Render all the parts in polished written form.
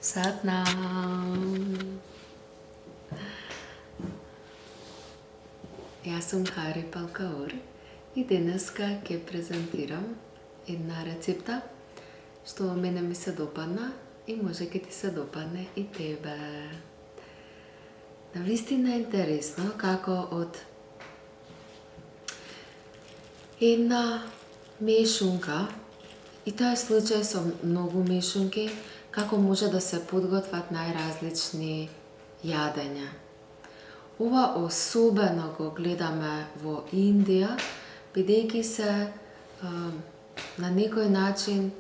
Satnam. Jaz sem Hari Palkaur i deneska ќе презентирам една рецепта што мене ми се допадна и може ќе ти се допадне и тебе. Навистина е интересно како од една мешунка, и тоа е случај со многу мешунки, како може да се подготват најразлични јадења. Ова особено го гледаме во Индија, бидејќи се на некој начин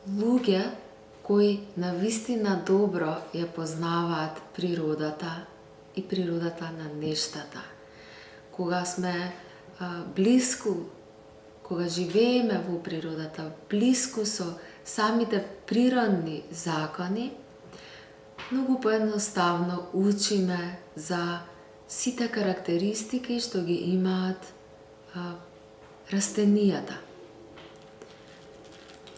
луѓе кои навистина добро ја познаваат природата и природата на нештата. Кога сме блиску, кога живееме во природата, блиску со самите природни закони, многу поедноставно учиме за сите карактеристики што ги имаат растенијата.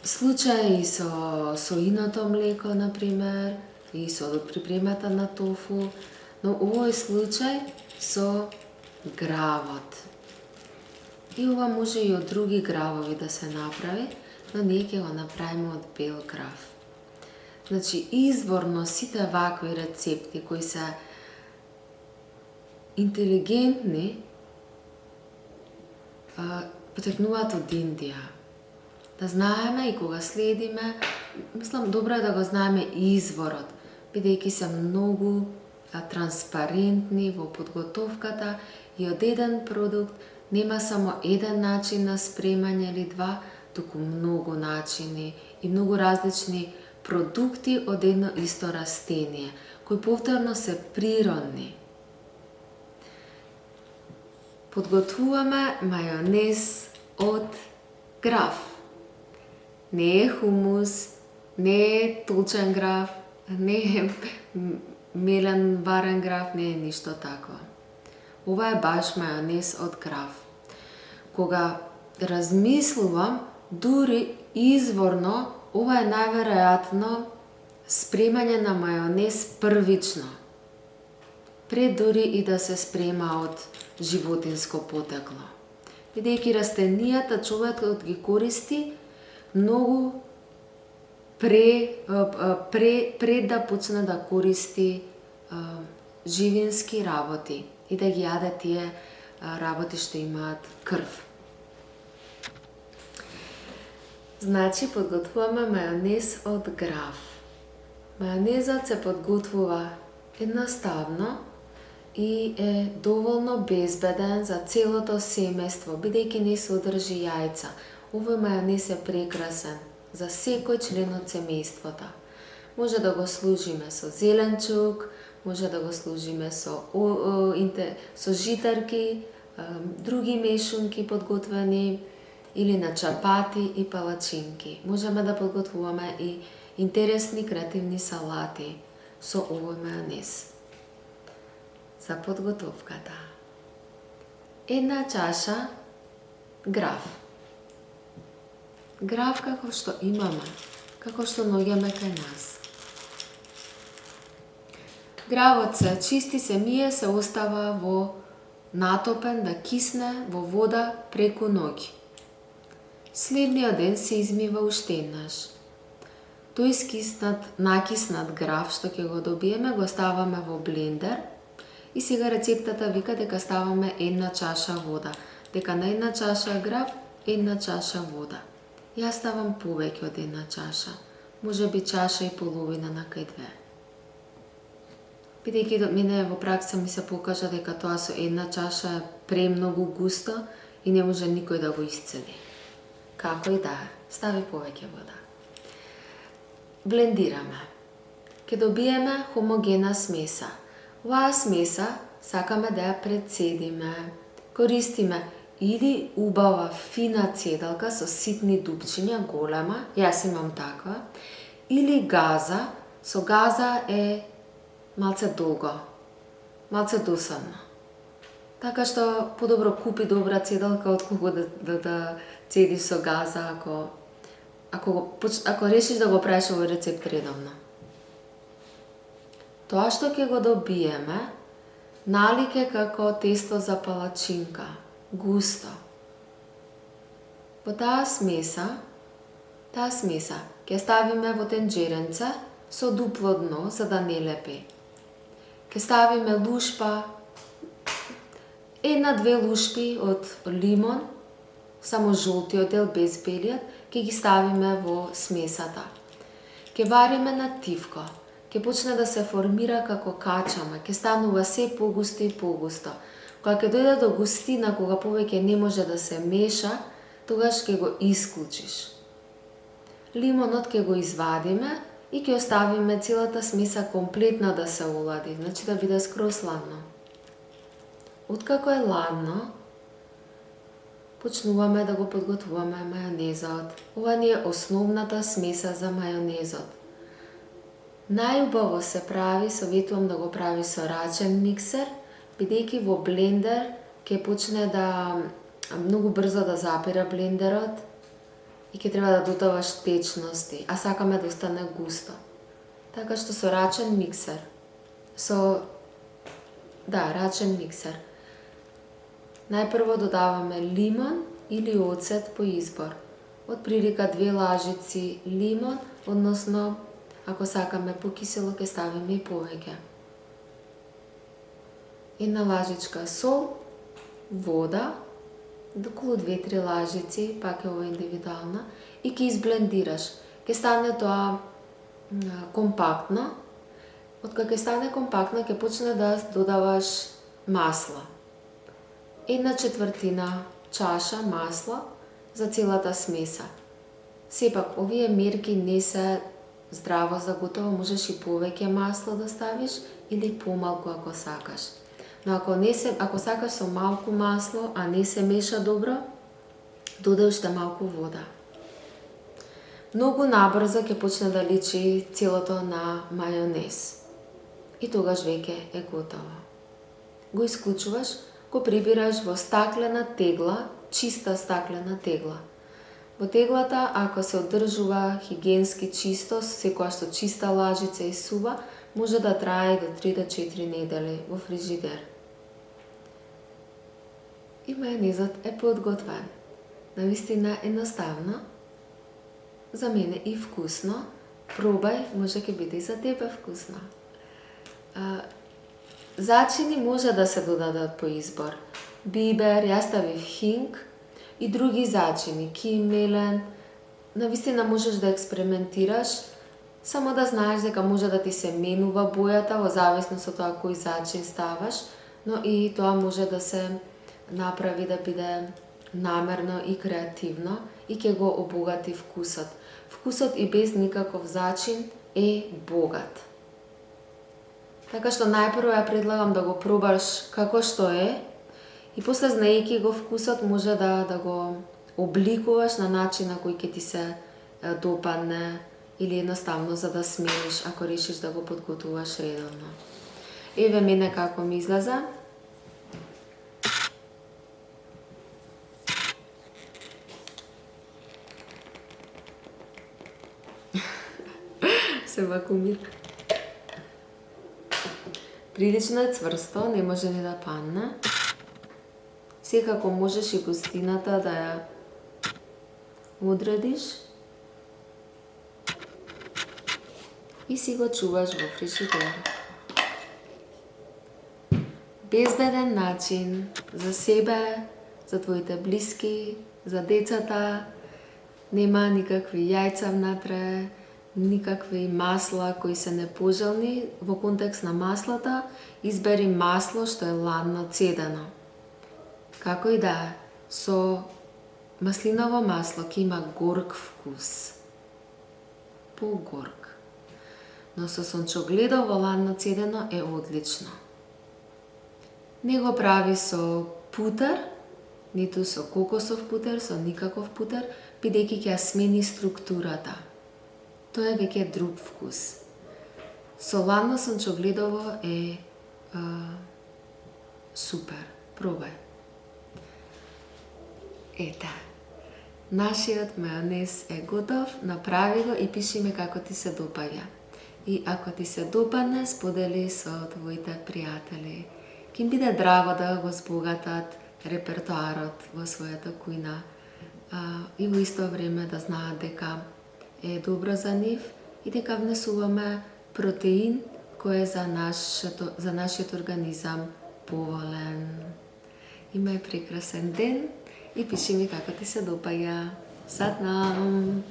Случај и со соиното млеко, например, и со припремата на тофу, но овој случај со гравот. И ова може и од други гравови да се направи, но ние ќе го направиме од бел грав. Значи, изворно сите вакви рецепти кои се интелигентни потекнуваат од Индија. Да знаеме и кога следиме, мислам добро е да го знаеме изворот, бидејќи се многу транспарентни во подготовката и од еден продукт нема само еден начин на спремање или два, туку многу начини и многу различни продукти од едно исто растение, кои повторно се природни. Подготвуваме мајонез од грав. Не е хумус, не е толчен грав, не е мелен варен грав, не е ништо такво. Ова е баш мајонез од грав. Кога размислувам, дури изворно, ова е најверојатно спремање на мајонез првично, пред дури и да се спрема од животинско потекло. Бидејќи растенијата човекот ги користи многу пред да почне да користи живински работи и да ги јаде тие работи што имаат крв. Значи, подготвуваме мајонез од грав. Мајонезот се подготвува едноставно и е доволно безбеден за целото семејство, бидејќи не содржи јајца. Овој мајонез е прекрасен за секој член од семејството. Може да го служиме со зеленчук, може да го служиме со житарки, други мешунки подготвени, или на чапати и палачинки. Можеме да подготвуваме и интересни креативни салати со овој мајонез. За подготовката: една чаша грав. Грав како што имаме, како што наоѓаме кај нас. Гравот се чисти, се мие, се остава во натопен да кисне во вода преку ноќ. Следниот ден се измива уште еднаш. Тој накиснат грав што ќе го добиеме, го ставаме во блендер и сега рецептата вика дека ставаме една чаша вода. Дека на една чаша грав, една чаша вода. Јас ставам повеќе од една чаша, може би чаша и половина на кај две. Бидејќи мене во пракса ми се покажа дека тоа со една чаша е премногу густо и не може никој да го исцеди. Како и да е, стави повеќе вода. Блендираме. Ке добиеме хомогена смеса. Оваа смеса сакаме да ја прецедиме. Користиме или убава фина цедалка со ситни дупчиња, голема, јас имам таква, или газа. Со газа е малце долго, малце досадно. Така што подобро купи добра цедалка отколку да цеди со газа, ако ако решиш да го правиш овој рецепт редовно. Тоа што ќе го добиеме, налик е како тесто за палачинка, густо. Во таа смеса ќе ставиме во тенџеренце со дупло дно за да не лепи. Ќе ставиме лушпа, 1-2 лушпи од лимон, само жолтиот дел без белиот, ќе ги ставиме во смесата. Ќе вариме на тивко, ќе почне да се формира како качама, ќе станува се погусто и погусто. Кога ќе дојде до густина, кога повеќе не може да се меша, тогаш ќе го исклучиш. Лимонот ќе го извадиме и ќе оставиме целата смеса комплетно да се олади, значи да биде скроз ладно. Откако е ладно, почнуваме да го подготвуваме мајонезот. Ова ни е основната смеса за мајонезот. Најубаво се прави, советувам да го прави со рачен миксер, бидејќи во блендер ќе почне да многу брзо да запира блендерот и ќе треба да додаваш течности, а сакаме да остане густо. Така што со рачен миксер. Рачен миксер. Најпрво додаваме лимон или оцет по избор. Од прилика 2 лажици лимон, односно ако сакаме покисело ќе ставиме и повеќе. 1 лажичка сол, вода, околу 2-3 лажици, пак е ова индивидуално, и ќе изблендираш. Ќе стане тоа компактно. Откако ќе стане компактно, ќе почне да додаваш масло. 1/4 чаша масло за целата смеса. Сепак, овие мерки не се здраво за готово, можеш и повеќе масло да ставиш или помалку ако сакаш. Но ако сакаш со малку масло, а не се меша добро, додај уште малку вода. Многу набрзо ќе почне да личи целото на мајонез. И тогаш веќе е готово. Го исклучуваш, го прибираш во стаклена тегла, чиста стаклена тегла. Во теглата, ако се одржува хигиенски чисто, секоја што чиста лажица и сува, може да трае до 3 до 4 недели во фрижидер. И мајонезот е подготвен. Навистина едноставно, за мене и вкусно. Пробај, може ќе биде и за тебе вкусно. Зачини може да се додадат по избор. Бибер, јас ставив хинг и други зачини, кимелен. Навистина можеш да експериментираш, само да знаеш дека може да ти се менува бојата во зависност од тоа кој зачин ставаш, но и тоа може да се направи да биде намерно и креативно и ќе го обогати вкусот. Вкусот и без никаков зачин е богат. Така што најпрво ја предлагам да го пробаш како што е и после знаејќи го вкусот може да го обликуваш на начин на кој ќе ти се допадне или едноставно за да смениш ако решиш да го подготуваш редовно. Еве мене како ми излеза. Се вакуумира. Прилично е цврсто, не може ни да падне. Секако можеш и густината да ја одредиш и си го чуваш во фрижидер. Безбеден начин за себе, за твоите блиски, за децата. Нема никакви јајца внатре, никакви масла кои се непожелни. Во контекст на маслата, избери масло што е ладно цедено. Како и да е, со маслиново масло ќе има горк вкус. Погорк. Но со сончогледово ладно цедено е одлично. Не го прави со путер, ниту со кокосов путер, со никаков путер, бидејќи ќе ја смени структурата. Тоа е веќе друг вкус. Со ладно сончогледово е супер. Пробај. Ете. Нашият майонез е готов, направи го и пиши ми како ти се допаѓа. И ако ти се допадне, сподели со твоите пријатели. Ке им биде драго да го збогатат репертоарот во својата кујна и во исто време да знаат дека е добро за нив и дека внесуваме протеин кој е за нашиот организам поволен. Имај прекрасен ден и пиши ми како ти се допаѓа. Сатнам!